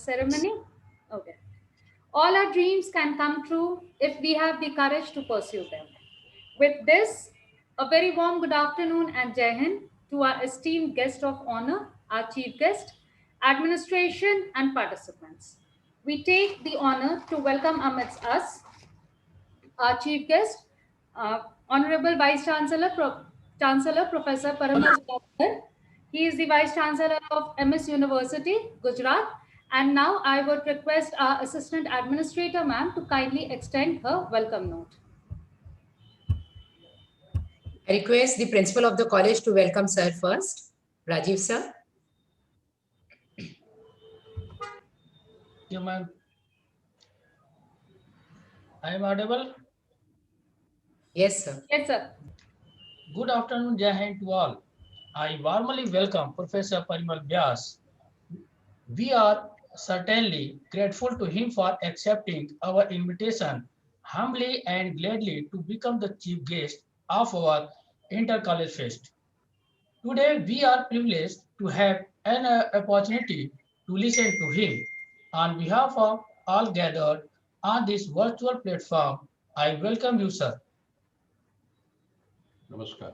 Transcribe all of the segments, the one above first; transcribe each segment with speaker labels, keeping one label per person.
Speaker 1: ceremony? Okay. All our dreams can come true if we have the courage to pursue them. With this, a very warm good afternoon and Jai Hind to our esteemed guest of honor, our chief guest, administration and participants. We take the honor to welcome amidst us our chief guest, Honorable Vice Chancellor Professor Paramal Jadhav. He is the Vice Chancellor of MS University, Gujarat. And now I would request our Assistant Administrator, ma'am, to kindly extend her welcome note.
Speaker 2: I request the principal of the college to welcome sir first. Rajiv sir.
Speaker 3: You ma'am. I am audible?
Speaker 2: Yes, sir.
Speaker 1: Yes, sir.
Speaker 3: Good afternoon, Jai Hind to all. I warmly welcome Professor Parimal Vyas. We are certainly grateful to him for accepting our invitation humbly and gladly to become the chief guest of our Inter-College Fest. Today, we are privileged to have an opportunity to listen to him. On behalf of all gathered on this virtual platform, I welcome you, sir.
Speaker 4: Namaskar.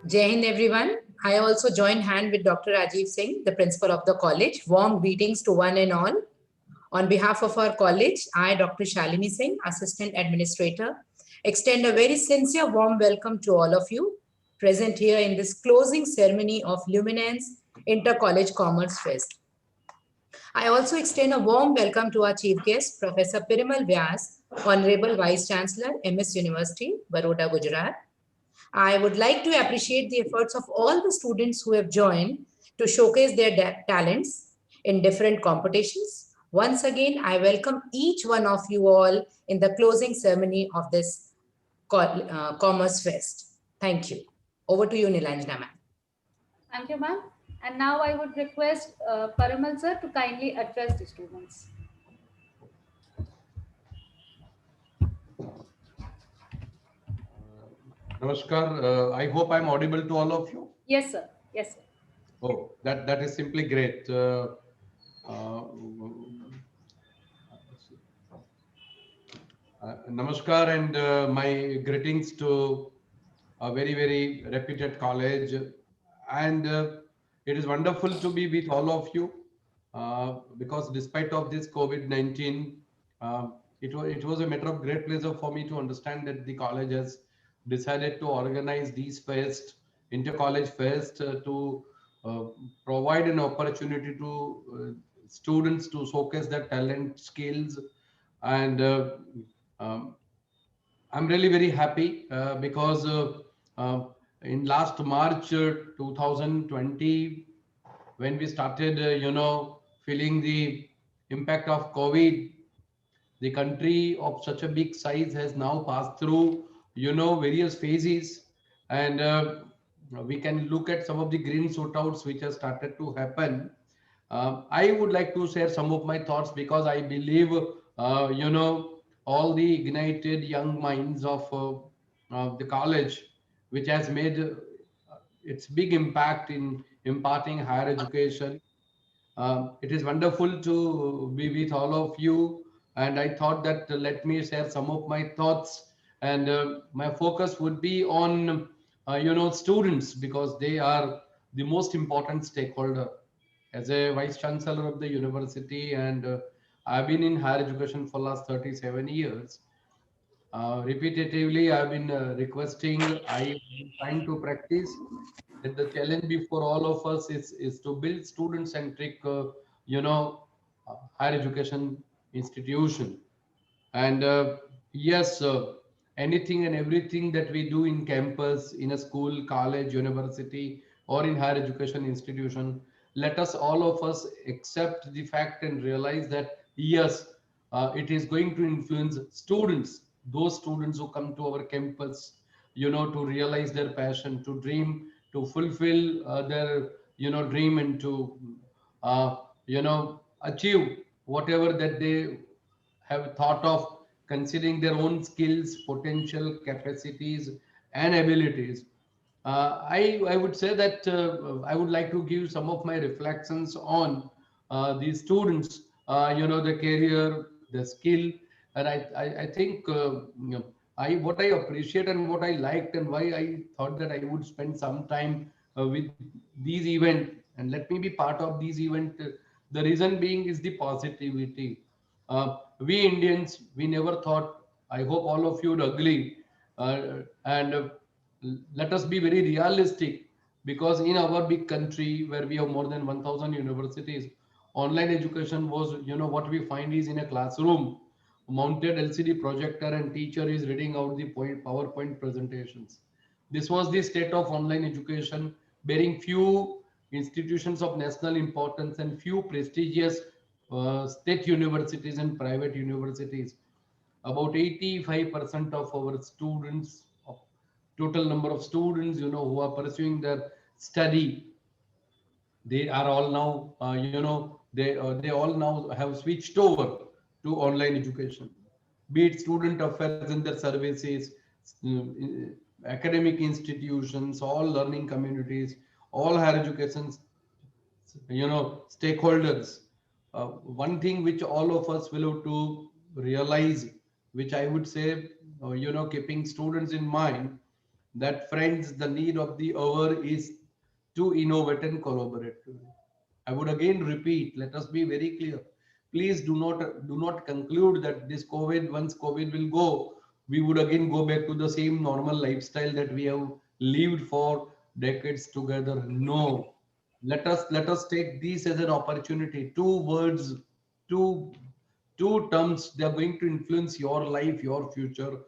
Speaker 2: Jai Hind, everyone. I also join hand with Dr. Rajiv Singh, the principal of the college. Warm greetings to one and all. On behalf of our college, I, Dr. Shalini Singh, Assistant Administrator, extend a very sincere warm welcome to all of you present here in this closing ceremony of Luminance Inter-College Commerce Fest. I also extend a warm welcome to our chief guest, Professor Parimal Vyas, Honorable Vice Chancellor, MS University, Baroda, Gujarat. I would like to appreciate the efforts of all the students who have joined to showcase their talents in different competitions. Once again, I welcome each one of you all in the closing ceremony of this Commerce Fest. Thank you. Over to you, Nilanjana ma'am.
Speaker 1: Thank you, ma'am. And now I would request Parimal sir to kindly address the students.
Speaker 4: Namaskar. I hope I'm audible to all of you.
Speaker 1: Yes, sir. Yes, sir.
Speaker 4: Oh, that is simply great. Namaskar and my greetings to a very reputed college, and it is wonderful to be with all of you because despite of this COVID-19, it was a matter of great pleasure for me to understand that the college has decided to organize these fest, inter-college fest, to uh, provide an opportunity to students to showcase their talent, skills, and um, I'm really very happy because uh, in last March 2020, when we started, feeling the impact of COVID, the country of such a big size has now passed through, various phases, and we can look at some of the green shootouts which have started to happen. I would like to share some of my thoughts because I believe, all the ignited young minds of the college, which has made its big impact in imparting higher education. It is wonderful to be with all of you, and I thought that let me share some of my thoughts. And my focus would be on, students because they are the most important stakeholder. As a vice chancellor of the university, and I've been in higher education for last 37 years. Repetitively, I've been requesting, I'm trying to practice that the challenge before all of us is to build student-centric, higher education institution. And yes, anything and everything that we do in campus, in a school, college, university, or in higher education institution, let us all of us accept the fact and realize that yes, it is going to influence students, those students who come to our campus, to realize their passion, to dream, to fulfill their, dream, and to, achieve whatever that they have thought of, considering their own skills, potential, capacities, and abilities. I would say that I would like to give some of my reflections on these students, the career, the skill, and I think I what I appreciate and what I liked and why I thought that I would spend some time with these event and let me be part of these event. The reason being is the positivity. We Indians, we never thought. I hope all of you would agree, and let us be very realistic, because in our big country where we have more than 1000 universities, online education was, what we find is in a classroom mounted LCD projector and teacher is reading out the PowerPoint presentations. This was the state of online education, bearing few institutions of national importance and few prestigious state universities and private universities. About 85% of our students, of total number of students, who are pursuing their study, they are all now, they all now have switched over to online education, be it student affairs in their services, academic institutions, all learning communities, all higher education, stakeholders. One thing which all of us will have to realize, which I would say, keeping students in mind, that friends, the need of the hour is to innovate and collaborate. I would again repeat, let us be very clear. Please do not conclude that this COVID, once COVID will go, we would again go back to the same normal lifestyle that we have lived for decades together. No, let us take this as an opportunity. Two words, two two terms, they are going to influence your life, your future,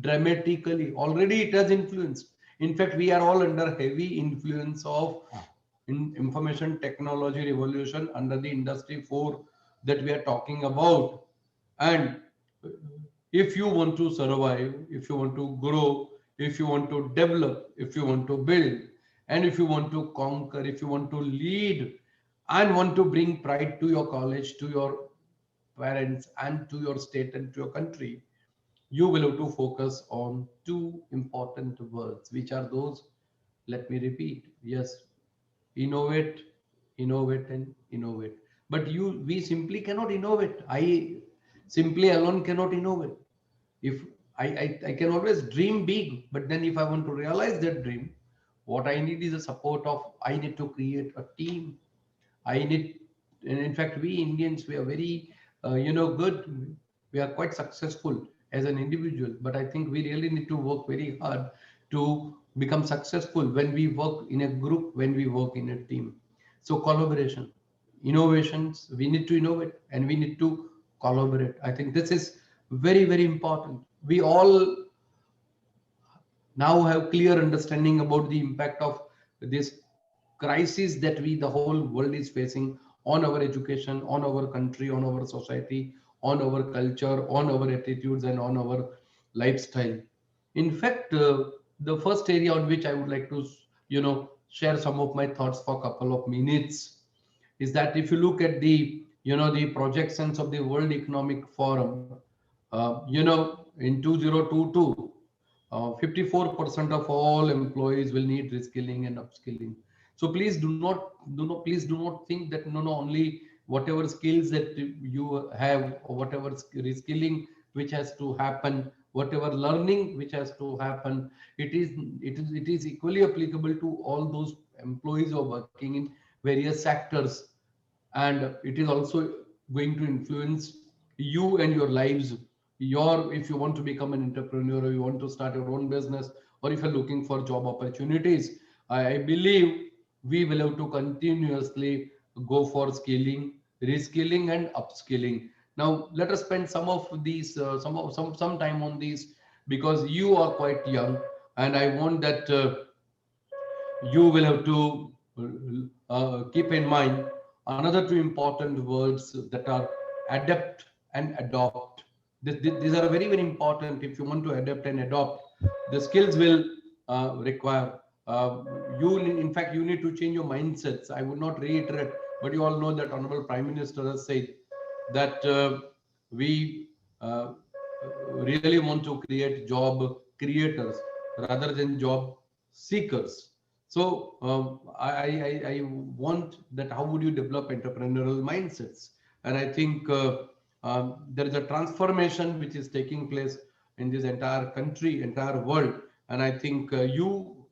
Speaker 4: dramatically. Already it has influenced. In fact, we are all under heavy influence of information technology revolution under the industry 4 that we are talking about. And if you want to survive, if you want to grow, if you want to develop, if you want to build, and if you want to conquer, if you want to lead and want to bring pride to your college, to your parents, and to your state and to your country, you will have to focus on two important words. Which are those? Let me repeat. Yes, innovate, innovate, and innovate. But we simply cannot innovate. I simply alone cannot innovate. If I can always dream big, but then if I want to realize that dream, what I need is a support of, I need to create a team. I need, and in fact, we Indians, we are very, good. We are quite successful as an individual, but I think we really need to work very hard to become successful when we work in a group, when we work in a team. So collaboration, innovations, we need to innovate and we need to collaborate. I think this is very, very important. We all now have clear understanding about the impact of this crisis that the whole world is facing on our education, on our country, on our society, on our culture, on our attitudes, and on our lifestyle. In fact, the first area on which I would like to, share some of my thoughts for a couple of minutes is that if you look at the projections of the World Economic Forum, in 2022, 54% of all employees will need reskilling and upskilling. So please do not think that no, only whatever skills that you have, or whatever reskilling which has to happen, whatever learning which has to happen, it is equally applicable to all those employees who are working in various sectors, and it is also going to influence you and your lives. If you want to become an entrepreneur, or you want to start your own business, or if you're looking for job opportunities, I believe we will have to continuously go for skilling, reskilling, and upskilling. Now let us spend some of these some time on these, because you are quite young, and I want that you will have to keep in mind another two important words that are adapt and adopt. These are very, very important. If you want to adapt and adopt, the skills will require. In fact, you need to change your mindsets. I would not reiterate, but you all know that Honorable Prime Minister has said that we really want to create job creators rather than job seekers. So I want that how would you develop entrepreneurial mindsets? And I think there is a transformation which is taking place in this entire country, entire world. And I think you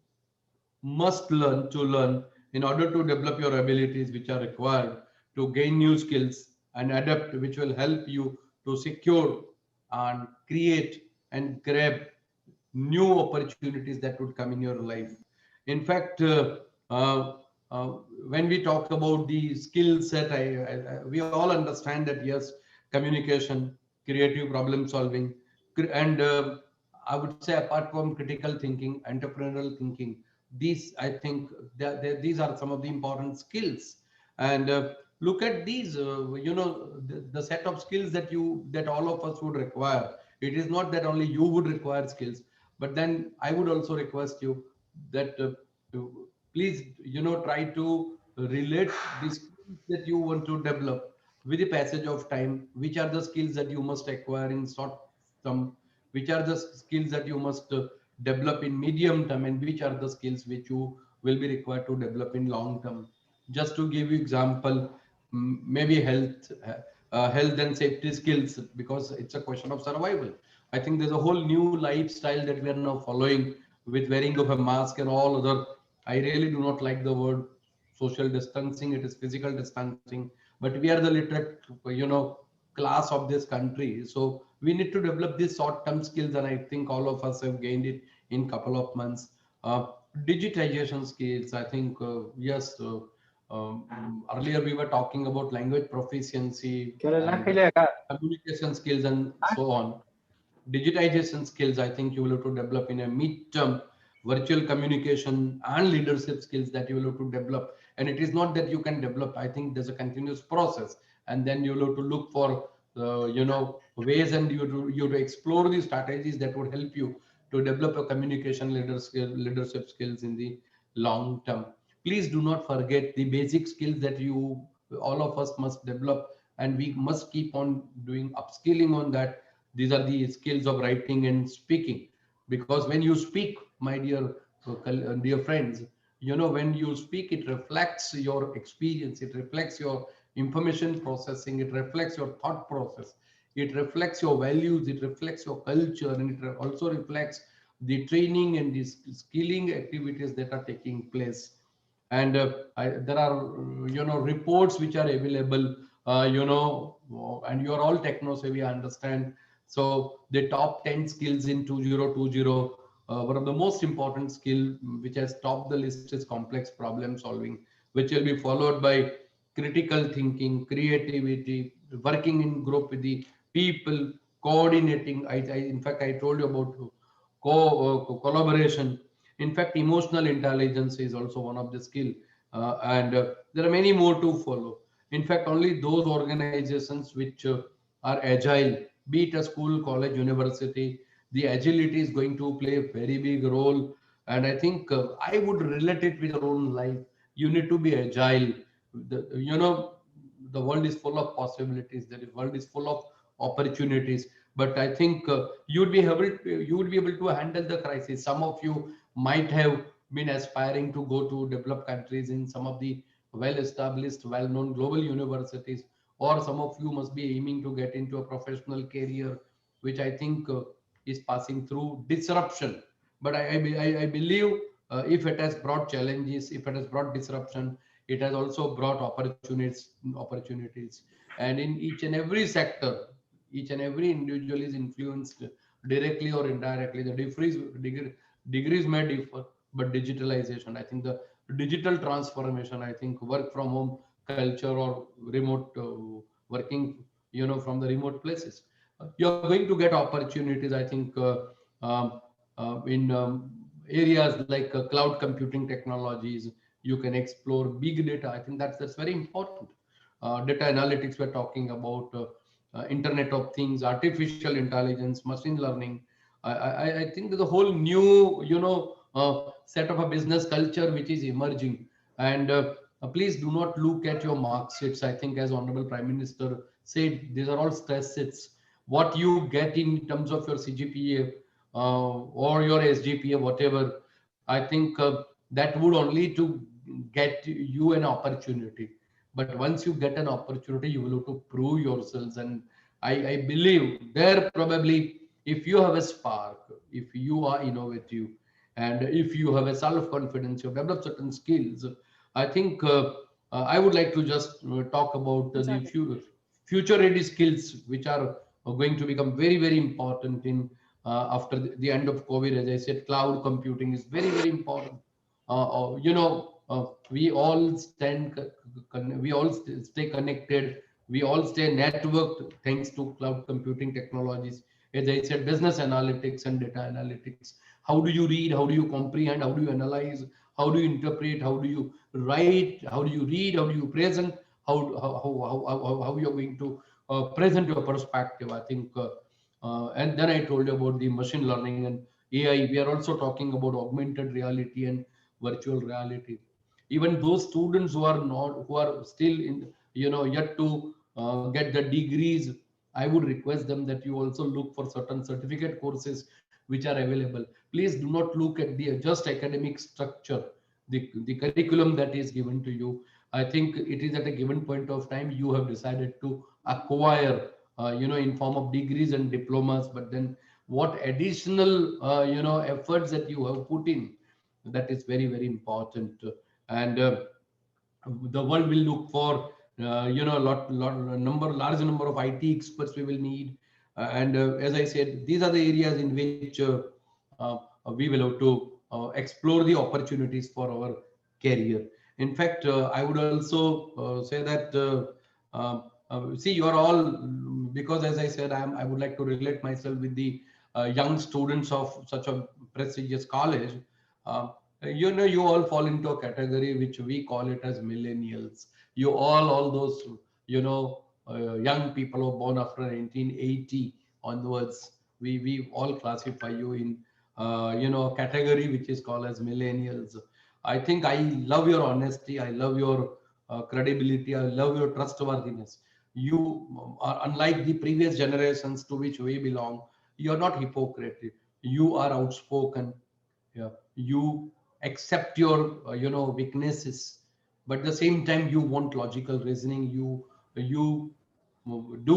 Speaker 4: must learn to learn in order to develop your abilities which are required to gain new skills and adapt, which will help you to secure and create and grab new opportunities that would come in your life. In fact, uh, uh, when we talk about the skill set, we all understand that yes, communication, creative problem solving, and I would say apart from critical thinking, entrepreneurial thinking, these I think these are some of the important skills. And look at these, the set of skills that all of us would require. It is not that only you would require skills, but then I would also request you that please, try to relate the skills that you want to develop with the passage of time. Which are the skills that you must acquire in short term? Which are the skills that you must develop in medium term? And which are the skills which you will be required to develop in long term? Just to give you example, maybe health and safety skills, because it's a question of survival. I think there's a whole new lifestyle that we are now following with wearing of a mask and all other. I really do not like the word social distancing. It is physical distancing, but we are the literate, class of this country. So we need to develop these short-term skills, and I think all of us have gained it in couple of months. Uh, Digitization skills. I think yes. Earlier we were talking about language proficiency and communication skills and so on. Digitization skills, I think you will have to develop in a mid-term. Virtual communication and leadership skills that you will have to develop. And it is not that you can develop. I think there's a continuous process, and then you will have to look for ways, and you to explore the strategies that would help you to develop a communication leadership skills in the long term. Please do not forget the basic skills that you all of us must develop, and we must keep on doing upskilling on that. These are the skills of writing and speaking, because when you speak, my dear friends, when you speak, it reflects your experience, it reflects your information processing, it reflects your thought process, it reflects your values, it reflects your culture, and it also reflects the training and the skilling activities that are taking place. And there are reports which are available, and you are all techno savvy, I understand. So the top 10 skills in 2020, one of the most important skill which has topped the list is complex problem solving, which will be followed by critical thinking, creativity, working in group with the people, coordinating. In fact, I told you about collaboration. In fact, emotional intelligence is also one of the skill, and there are many more to follow. In fact, only those organizations which are agile, be it a school, college, university, the agility is going to play a very big role. And I think I would relate it with your own life. You need to be agile. The world is full of possibilities. The world is full of opportunities. But I think you would be able to handle the crisis. Some of you might have been aspiring to go to developed countries in some of the well-established, well-known global universities, or some of you must be aiming to get into a professional career, which I think is passing through disruption. But I believe if it has brought challenges, if it has brought disruption, it has also brought opportunities. And in each and every sector, each and every individual is influenced directly or indirectly. The degrees may differ, but digitalization, I think the digital transformation, I think work from home culture or remote working, from the remote places, you're going to get opportunities. I think um, in areas like cloud computing technologies, you can explore big data. I think that's very important. Data analytics, we're talking about internet of things, artificial intelligence, machine learning. I think there's a whole new set of a business culture which is emerging. And please do not look at your mark sheets. I think, as Honorable Prime Minister said, these are all stress sheets. What you get in terms of your CGPA or your SGPA, whatever, I think that would only to get you an opportunity. But once you get an opportunity, you will have to prove yourselves. And I believe there probably, if you have a spark, if you are innovative, and if you have a self-confidence, you have developed certain skills, I think I would like to just talk about the
Speaker 1: Exactly.
Speaker 4: future-ready skills, which are going to become very, very important in after the end of COVID. As I said, cloud computing is very, very important. We all stay connected. We all stay networked thanks to cloud computing technologies. As I said, business analytics and data analytics. How do you read? How do you comprehend? How do you analyze? How do you interpret? How do you write? How do you read? How do you present? How you're going to present your perspective? I think, and then I told you about the machine learning and AI. We are also talking about augmented reality and virtual reality. Even those students who are not, who are still in, yet to get the degrees, I would request them that you also look for certain certificate courses which are available. Please do not look at the just academic structure, the curriculum that is given to you. I think it is at a given point of time you have decided to acquire, in form of degrees and diplomas, but then what additional, efforts that you have put in, that is very, very important. And the world will look for, large number of IT experts we will need. And as I said, these are the areas in which we will have to explore the opportunities for our career. In fact, I would also say that, see, you are all, because as I said, I would like to relate myself with the young students of such a prestigious college. Uh, you all fall into a category which we call it as millennials. All those, young people who are born after 1980 onwards, we all classify you in, a category which is called as millennials. I think I love your honesty. I love your credibility. I love your trustworthiness. You are unlike the previous generations to which we belong. You are not hypocrite. You are outspoken. Yeah. You accept your, weaknesses, but at the same time you want logical reasoning. You do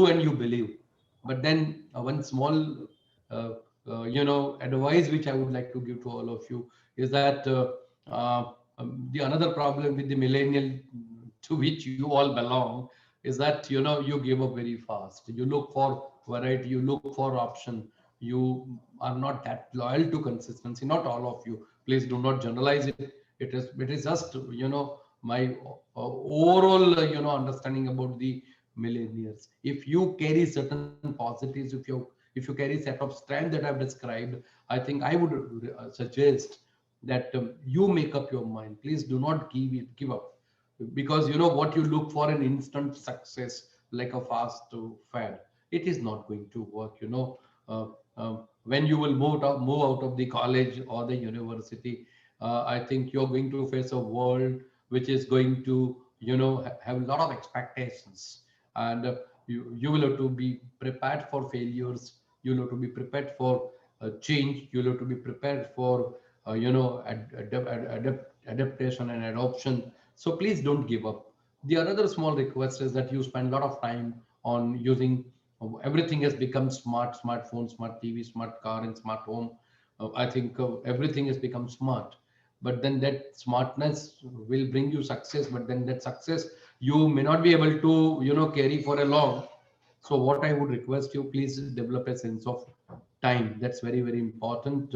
Speaker 4: and you believe. But then one small, uh, advice which I would like to give to all of you is that, the another problem with the millennial to which you all belong is that, you give up very fast. You look for variety, you look for option. You are not that loyal to consistency. Not all of you. Please do not generalize it. It is just, my overall, understanding about the millennials. If you carry certain positives, if you carry set of strength that I've described, I think I would suggest that, you make up your mind. Please do not give up, because what you look for an instant success like a fast fad, it is not going to work. When you will move out of the college or the university, I think you're going to face a world which is going to, have a lot of expectations. And you will have to be prepared for failures. You'll have to be prepared for change. You'll have to be prepared for, adaptation and adoption. So please don't give up. The another small request is that you spend a lot of time on using, everything has become smart: smartphone, smart TV, smart car, and smart home. I think everything has become smart. But then that smartness will bring you success, but then that success you may not be able to, carry for a long. So what I would request you, please develop a sense of time. That's very, very important.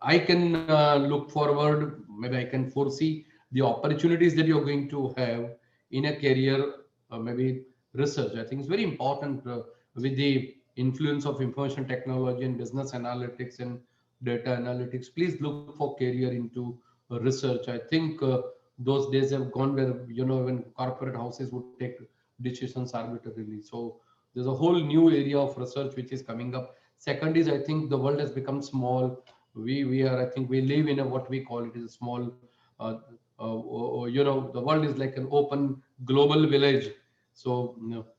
Speaker 4: I can look forward, maybe I can foresee the opportunities that you're going to have in a career, maybe research. I think it's very important, with the influence of information technology and business analytics and data analytics. Please look for career into research. I think those days have gone where, when corporate houses would take decisions arbitrarily. So there's a whole new area of research which is coming up. Second is, I think the world has become small. We are, I think we live in a, what we call it is a small, the world is like an open global village. So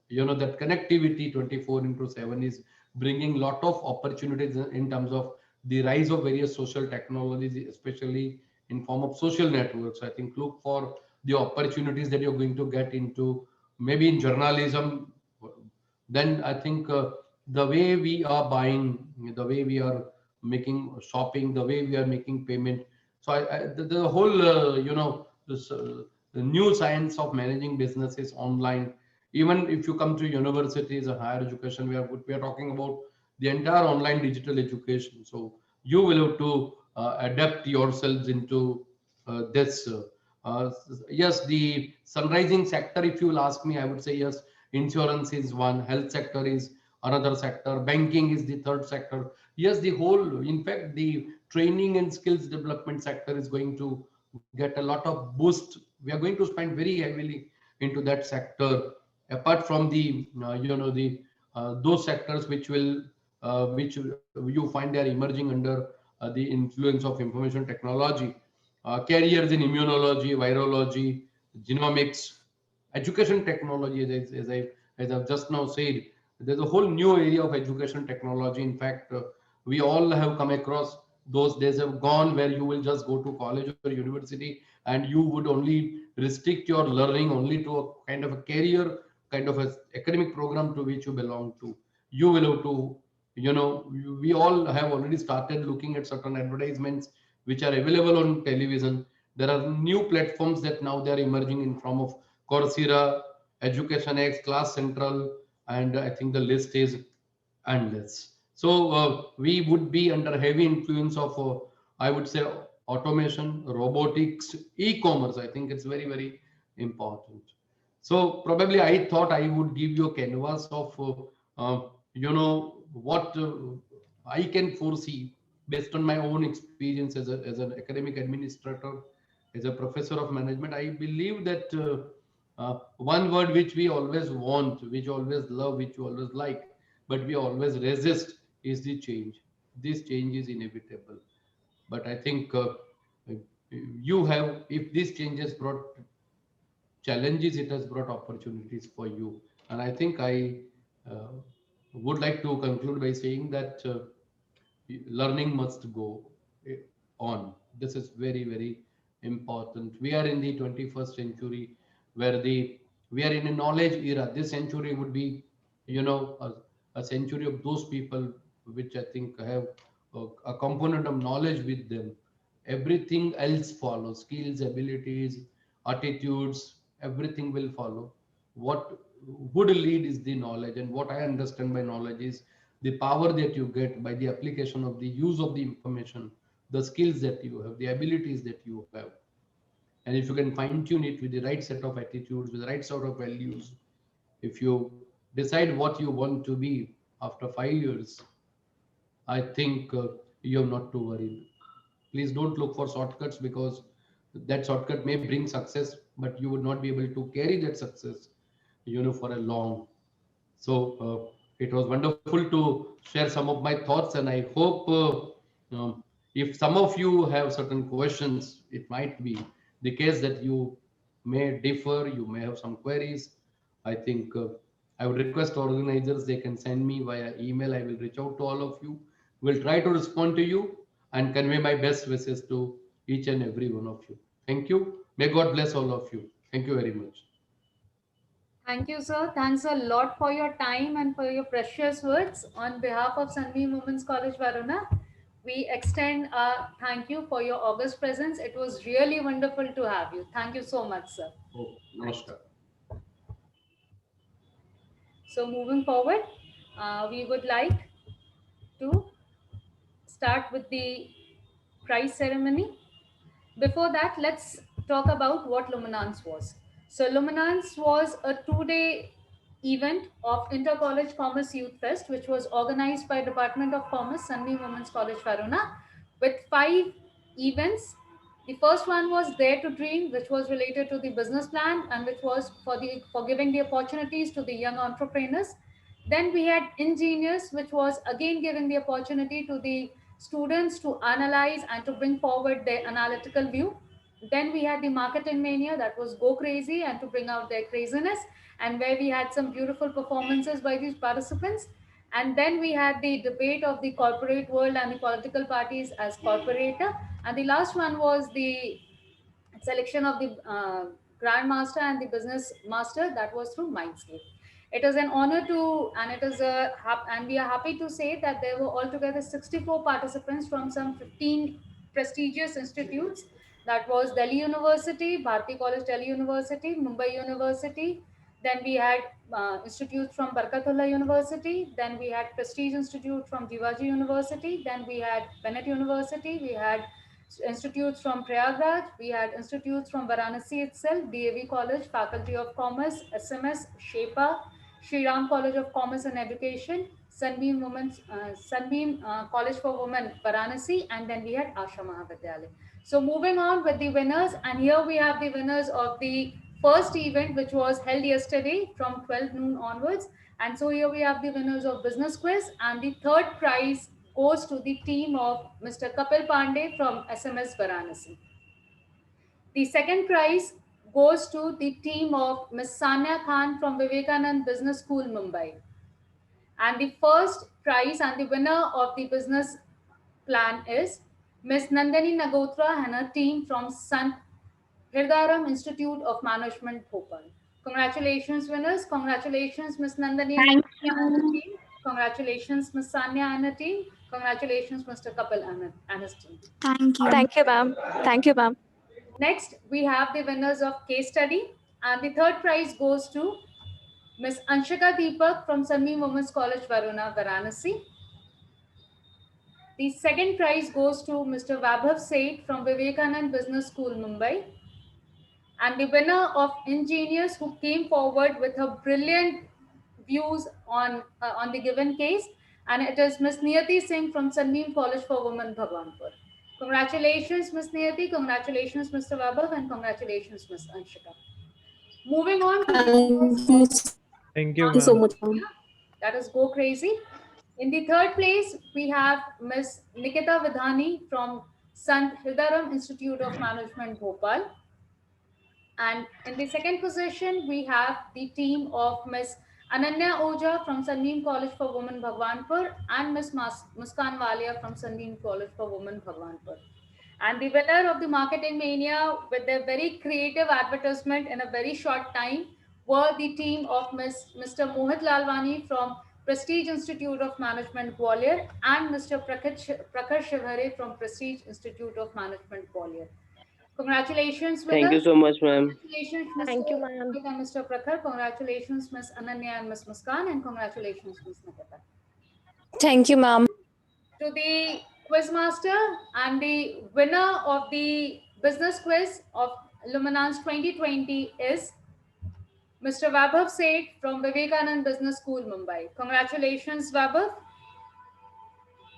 Speaker 4: that connectivity 24 into 7 is bringing lot of opportunities in terms of the rise of various social technologies, especially in form of social networks. I think look for the opportunities that you're going to get into, maybe in journalism. Then I think the way we are buying, the way we are making shopping, the way we are making payment. So the whole, this the new science of managing businesses online. Even if you come to universities or higher education, we are talking about the entire online digital education. So you will have to adapt yourselves into this. Yes, the sunrising sector, if you will ask me, I would say yes. Insurance is one, health sector is another sector, banking is the third sector. Yes, the whole, in fact, the training and skills development sector is going to get a lot of boost. We are going to spend very heavily into that sector. Apart from the, those sectors which you find they are emerging under the influence of information technology, careers in immunology, virology, genomics, education technology, as I've just now said, there's a whole new area of education technology. In fact, we all have come across, those days have gone where you will just go to college or university and you would only restrict your learning only to a kind of a career, kind of a academic program to which you belong to. You will have to, we all have already started looking at certain advertisements which are available on television. There are new platforms that now they are emerging in form of Coursera, Education X, Class Central, and I think the list is endless. So we would be under heavy influence of, I would say, automation, robotics, e-commerce. I think it's very, very important. So probably I thought I would give you a canvas of, what I can foresee based on my own experience as an academic administrator, as a professor of management. I believe that one word which we always want, which always love, which we always like, but we always resist is the change. This change is inevitable. But I think you have, if these changes brought challenges, it has brought opportunities for you. And I think I uh, would like to conclude by saying that learning must go eh, on. This is very, very important. We are in the 21st century where we are in a knowledge era. This century would be, a century of those people which I think have a component of knowledge with them. Everything else follows: skills, abilities, attitudes, everything will follow. What would lead is the knowledge, and what I understand by knowledge is the power that you get by the application of the use of the information, the skills that you have, the abilities that you have. And if you can fine tune it with the right set of attitudes, with the right sort of values, if you decide what you want to be after 5 years, I think you have not to worry. Please don't look for shortcuts, because that shortcut may bring success, but you would not be able to carry that success, for a long. So it was wonderful to share some of my thoughts, and I hope if some of you have certain questions, it might be the case that you may differ, you may have some queries. I think I would request organizers, they can send me via email. I will reach out to all of you. Will try to respond to you and convey my best wishes to each and every one of you. Thank you. May God bless all of you. Thank you very much.
Speaker 1: Thank you, sir. Thanks a lot for your time and for your precious words. On behalf of Sunbeam Women's College, Varuna, we extend a thank you for your August presence. It was really wonderful to have you. Thank you so much, sir.
Speaker 4: Oh, namaskar.
Speaker 1: So, moving forward, we would like to start with the prize ceremony. Before that, let's talk about what Luminance was. So, Luminance was a 2 day event of Inter College Commerce Youth Fest, which was organized by Department of Commerce, Sunbeam Women's College, Varuna, with 5 events. The first one was Dare to Dream, which was related to the business plan and which was for giving the opportunities to the young entrepreneurs. Then we had Ingenious, which was again giving the opportunity to the students to analyze and to bring forward their analytical view. Then we had the Marketing Mania, that was Go Crazy and to bring out their craziness, and where we had some beautiful performances by these participants. And then we had the debate of the corporate world and the political parties as corporator. And the last one was the selection of the grandmaster and the business master, that was through Mindscape. It is an honor to, and it is and we are happy to say that there were altogether 64 participants from some 15 prestigious institutes. That was Delhi University, Bharati College Delhi University, Mumbai University. Then we had institutes from Barkatullah University. Then we had Prestige Institute from Jivaji University. Then we had Bennett University. We had institutes from Prayagraj, we had institutes from Varanasi itself, DAV College, Faculty of Commerce, SMS, Shepa, Shri Ram College of Commerce and Education, Sunbeam College for Women, Varanasi, and then we had Asha Mahavidyalaya. So moving on with the winners, and here we have the winners of the first event, which was held yesterday from 12 noon onwards. And so here we have the winners of business quiz, and the third prize goes to the team of Mr. Kapil Pandey from SMS Varanasi. The second prize goes to the team of Ms. Sanya Khan from Vivekanand Business School, Mumbai. And the first prize and the winner of the business plan is Ms. Nandini Nagotra and her team from Sant Hirdaram Institute of Management, Bhopal. Congratulations, winners. Congratulations, Ms. Nandini
Speaker 5: Thank
Speaker 1: and her
Speaker 5: you.
Speaker 1: team. Congratulations, Ms. Sanya and her team. Congratulations, Mr. Kapil and his team.
Speaker 5: Thank you.
Speaker 6: Thank you, ma'am. Thank you, ma'am.
Speaker 1: Next, we have the winners of case study, and the third prize goes to Ms. Anshika Deepak from Sunbeam Women's College, Varuna, Varanasi. The second prize goes to Mr. Vabhav Seth from Vivekanand Business School, Mumbai. And the winner of Ingenious, who came forward with her brilliant views on the given case, and it is Ms. Niyati Singh from Sunbeam College for Women, Bhagwanpur. Congratulations, Ms. Niyati. Congratulations, Mr. Vabhav, and congratulations, Ms. Anshika. Moving on to the
Speaker 7: Thank you so much.
Speaker 1: that is Go Crazy. In the third place, we have Ms. Nikita Vidhani from Sant Hirdaram Institute of Management, Bhopal. And in the second position, we have the team of Ms. Ananya Oja from Sunbeam College for Women, Bhagwanpur, and Ms. Muskan Walia from Sunbeam College for Women, Bhagwanpur. And the winner of the Marketing Mania with their very creative advertisement in a very short time were the team of Mr. Mohit Lalwani from Prestige Institute of Management, Gwalior, and Mr. Prakhar Shivhare from Prestige Institute of Management, Gwalior. Congratulations,
Speaker 8: Thank you so much, ma'am.
Speaker 1: Congratulations, Mr.
Speaker 6: Thank you, ma'am.
Speaker 1: Mohit and Mr. Prakhar. Congratulations, Ms. Ananya and Ms. Muskan, and congratulations, Ms. Nikita.
Speaker 6: Thank you, ma'am.
Speaker 1: To the quizmaster and the winner of the business quiz of Luminance 2020 is Mr. Vabhav Seth from Vivekanand Business School, Mumbai. Congratulations, Vabhav.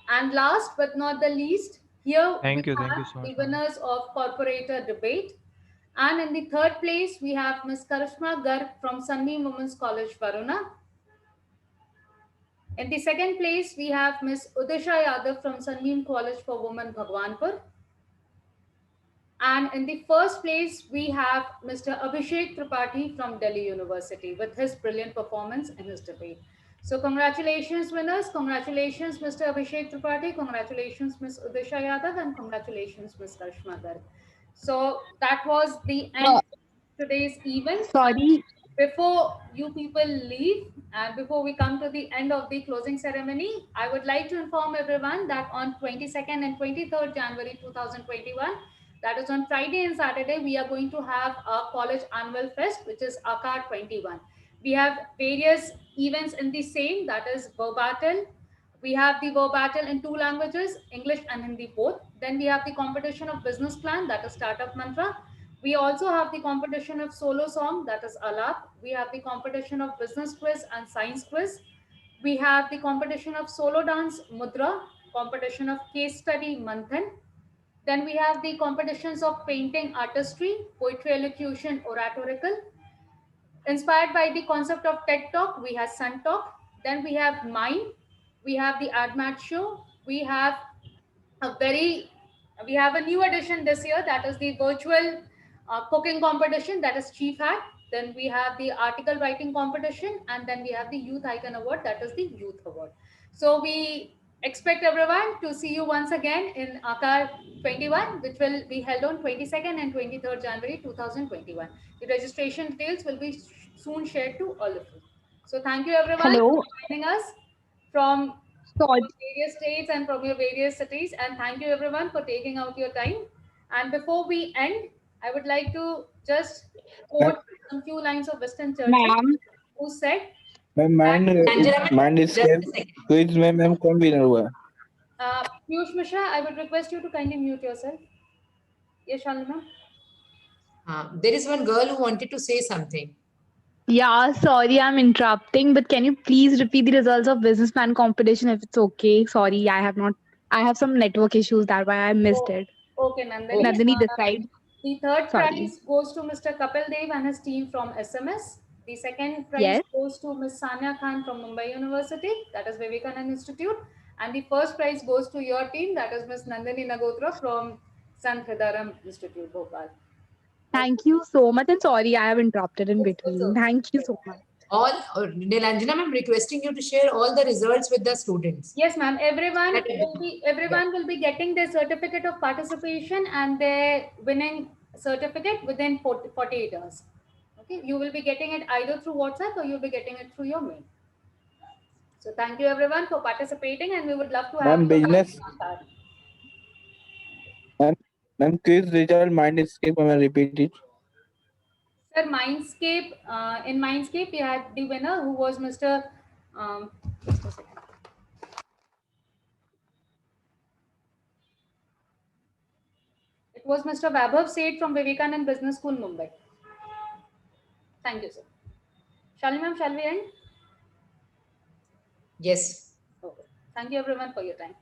Speaker 1: And last but not the least, here
Speaker 7: Thank you
Speaker 1: have
Speaker 7: so much,
Speaker 1: the
Speaker 7: ma'am.
Speaker 1: winners of Corporator Debate. And in the third place, we have Ms. Karishma Garg from Sunbeam Women's College, Varuna. In the second place, we have Ms. Udisha Yadav from Sunbeam College for Women, Bhagwanpur. And in the first place, we have Mr. Abhishek Tripathi from Delhi University with his brilliant performance in his debate. So congratulations, winners. Congratulations, Mr. Abhishek Tripathi. Congratulations, Ms. Udisha Yadav, and congratulations, Ms. Karishma Garg. So that was the end of today's event.
Speaker 5: Sorry.
Speaker 1: Before you people leave and before we come to the end of the closing ceremony, I would like to inform everyone that on 22nd and 23rd January 2021, that is on Friday and Saturday, we are going to have our college annual fest, which is ACAR 21. We have various events in the same, that is Verbattle. We have the Verbattle in 2 languages, English and Hindi both. Then we have the competition of business plan, that is Startup Mantra. We also have the competition of solo song, that is Alap. We have the competition of business quiz and science quiz. We have the competition of solo dance, Mudra, competition of case study, Manthan. Then we have the competitions of painting, artistry, poetry, elocution, oratorical. Inspired by the concept of TED Talk, we have Sun Talk. Then we have Mime. We have the AdMat show. We have a new addition this year, that is the virtual cooking competition, that is Chief Hat. Then we have the article writing competition, and then we have the Youth Icon Award, that is the Youth Award. So we expect everyone to see you once again in ACAR 21, which will be held on 22nd and 23rd January 2021. The registration details will be soon shared to all of you. So thank you everyone
Speaker 6: Hello.
Speaker 1: for joining us from
Speaker 6: Sorry.
Speaker 1: various states and from your various cities, and thank you everyone for taking out your time. And before we end, I would like to just quote some few lines of Winston Churchill,
Speaker 6: Ma'am.
Speaker 1: who said,
Speaker 5: ma'am mind
Speaker 2: just a
Speaker 5: scape
Speaker 2: second.
Speaker 5: Quiz में ma'am कौन winner हुआ?
Speaker 1: Piyush Mishra, I would request you to kindly mute yourself. Yes, Shalini ma'am.
Speaker 2: There is one girl who wanted to say something.
Speaker 6: Yeah, sorry, I'm interrupting, but can you please repeat the results of businessman competition if it's okay? Sorry, I have some network issues, that's why I missed it.
Speaker 1: Okay, Nandini.
Speaker 6: Nandini decide.
Speaker 1: The third
Speaker 6: Sorry.
Speaker 1: prize goes to Mr. Kapil Dev and his team from SMS. The second prize
Speaker 6: Yes.
Speaker 1: goes to Ms. Sanya Khan from Mumbai University, that is Vivekananda Institute. And the first prize goes to your team, that is Ms. Nandini Nagotra from Sant Hidaram Institute, Bhopal.
Speaker 6: Thank you so much, and sorry, I have interrupted in
Speaker 1: It's
Speaker 6: between.
Speaker 1: okay.
Speaker 6: Thank you so much.
Speaker 2: Nilanjana, I'm requesting you to share all the results with the students.
Speaker 1: Yes, ma'am. Everyone
Speaker 2: That
Speaker 1: will be getting their certificate of participation and their winning certificate within 48 hours. Okay, you will be getting it either through WhatsApp or you'll be getting it through your mail. So thank you everyone for participating, and we would love to have
Speaker 5: ma'am
Speaker 1: you
Speaker 5: business ma'am quiz result Mindscape में repeat it.
Speaker 1: Sir, Mindscape. In Mindscape, we had the winner who was Mr. Just a second. It was Mr. Vaibhav Seth from Vivekananda Business School, Mumbai. Thank you, sir. Shalini ma'am, shall we end?
Speaker 2: Yes.
Speaker 1: Okay. Thank you everyone for your time.